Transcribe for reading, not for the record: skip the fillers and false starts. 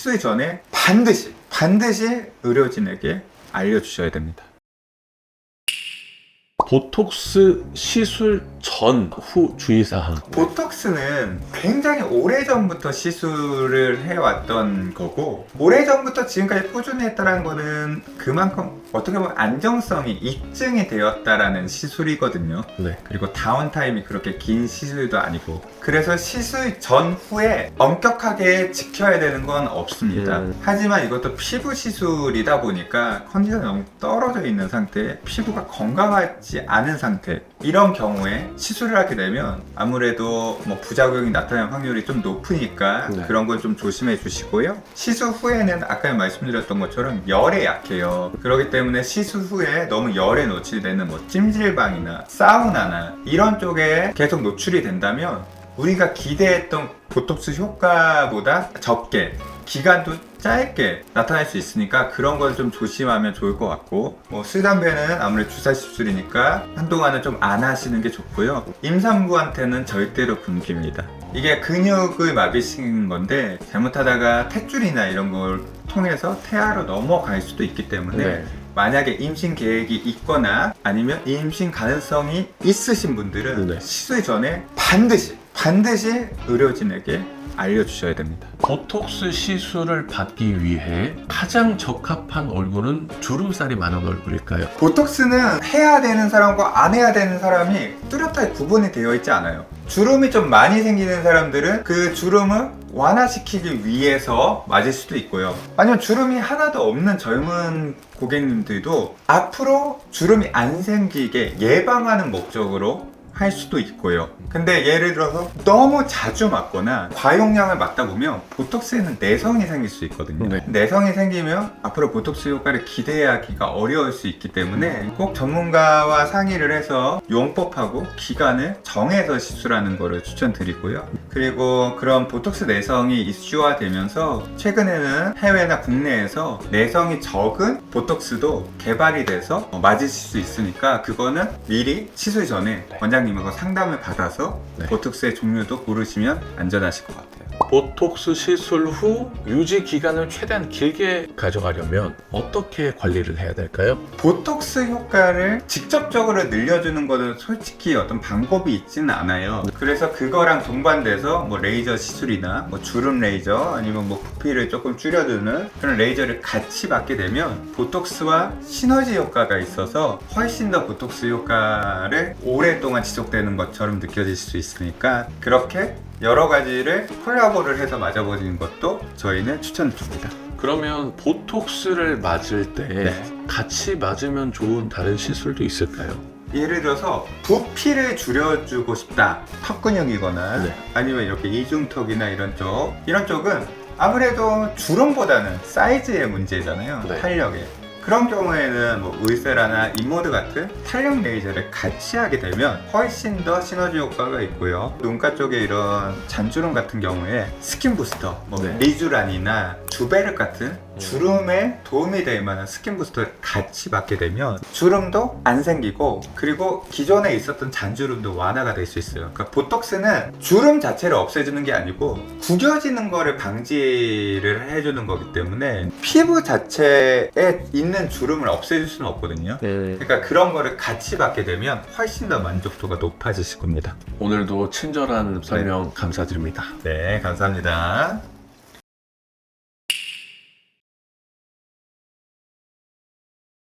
시술 전에 반드시 의료진에게 알려주셔야 됩니다. 보톡스 시술 전, 후 주의사항. 보톡스는 굉장히 오래전부터 시술을 해왔던 거고, 오래전부터 지금까지 꾸준히 했다는 거는 그만큼 어떻게 보면 안정성이 입증이 되었다라는 시술이거든요. 네. 그리고 다운타임이 그렇게 긴 시술도 아니고, 그래서 시술 전후에 엄격하게 지켜야 되는 건 없습니다. 하지만 이것도 피부 시술이다 보니까 컨디션이 너무 떨어져 있는 상태, 피부가 건강하지 않은 상태, 이런 경우에 시술을 하게 되면 아무래도 뭐 부작용이 나타날 확률이 좀 높으니까 네. 그런 건 좀 조심해 주시고요. 시술 후에는 아까 말씀드렸던 것처럼 열에 약해요. 그렇기 때문에 시술 후에 너무 열에 노출되는 뭐 찜질방이나 사우나나 이런 쪽에 계속 노출이 된다면 우리가 기대했던 보톡스 효과보다 적게, 기간도 짧게 나타날 수 있으니까 그런 걸 좀 조심하면 좋을 것 같고, 뭐 술, 담배는 아무래도 주사 시술이니까 한동안은 좀 안 하시는 게 좋고요. 임산부한테는 절대로 금기입니다. 이게 근육을 마비시키는 건데 잘못하다가 탯줄이나 이런 걸 통해서 태아로 넘어갈 수도 있기 때문에 네. 만약에 임신 계획이 있거나 아니면 임신 가능성이 있으신 분들은 네. 시술 전에 반드시 의료진에게 알려주셔야 됩니다. 보톡스 시술을 받기 위해 가장 적합한 얼굴은 주름살이 많은 얼굴일까요? 보톡스는 해야 되는 사람과 안 해야 되는 사람이 뚜렷하게 구분이 되어 있지 않아요. 주름이 좀 많이 생기는 사람들은 그 주름을 완화시키기 위해서 맞을 수도 있고요. 아니면 주름이 하나도 없는 젊은 고객님들도 앞으로 주름이 안 생기게 예방하는 목적으로 할 수도 있고요. 근데 예를 들어서 너무 자주 맞거나 과용량을 맞다 보면 보톡스에는 내성이 생길 수 있거든요. 네. 내성이 생기면 앞으로 보톡스 효과를 기대하기가 어려울 수 있기 때문에 꼭 전문가와 상의를 해서 용법하고 기간을 정해서 시술하는 것을 추천드리고요. 그리고 그런 보톡스 내성이 이슈화되면서 최근에는 해외나 국내에서 내성이 적은 보톡스도 개발이 돼서 맞으실 수 있으니까 그거는 미리 시술 전에 원장님하고 상담을 받아서 네. 보톡스의 종류도 고르시면 안전하실 것 같아요. 보톡스 시술 후 유지 기간을 최대한 길게 가져가려면 어떻게 관리를 해야 될까요? 보톡스 효과를 직접적으로 늘려주는 것은 솔직히 어떤 방법이 있지는 않아요. 그래서 그거랑 동반돼서 뭐 레이저 시술이나 뭐 주름 레이저 아니면 뭐 부피를 조금 줄여주는 그런 레이저를 같이 받게 되면 보톡스와 시너지 효과가 있어서 훨씬 더 보톡스 효과를 오랫동안 지속되는 것처럼 느껴질 수 있으니까 그렇게 여러 가지를 콜라보를 해서 맞아보는 것도 저희는 추천드립니다. 그러면 보톡스를 맞을 때 네. 같이 맞으면 좋은 다른 시술도 있을까요? 예를 들어서 부피를 줄여주고 싶다, 턱 근육이거나 네. 아니면 이렇게 이중턱이나 이런 쪽은 아무래도 주름보다는 사이즈의 문제잖아요. 네. 탄력에. 그런 경우에는 뭐 울세라나 인모드 같은 탄력 레이저를 같이 하게 되면 훨씬 더 시너지 효과가 있고요. 눈가 쪽에 이런 잔주름 같은 경우에 스킨 부스터, 뭐 네. 리쥬란이나 주베르 같은 주름에 도움이 될 만한 스킨 부스터를 같이 받게 되면 주름도 안 생기고 그리고 기존에 있었던 잔주름도 완화가 될 수 있어요. 그러니까 보톡스는 주름 자체를 없애주는 게 아니고 구겨지는 거를 방지를 해주는 거기 때문에 피부 자체에 있는 주름을 없애줄 수는 없거든요. 그러니까 그런 거를 같이 받게 되면 훨씬 더 만족도가 높아지실 겁니다. 오늘도 친절한 설명 감사드립니다. 네, 감사합니다.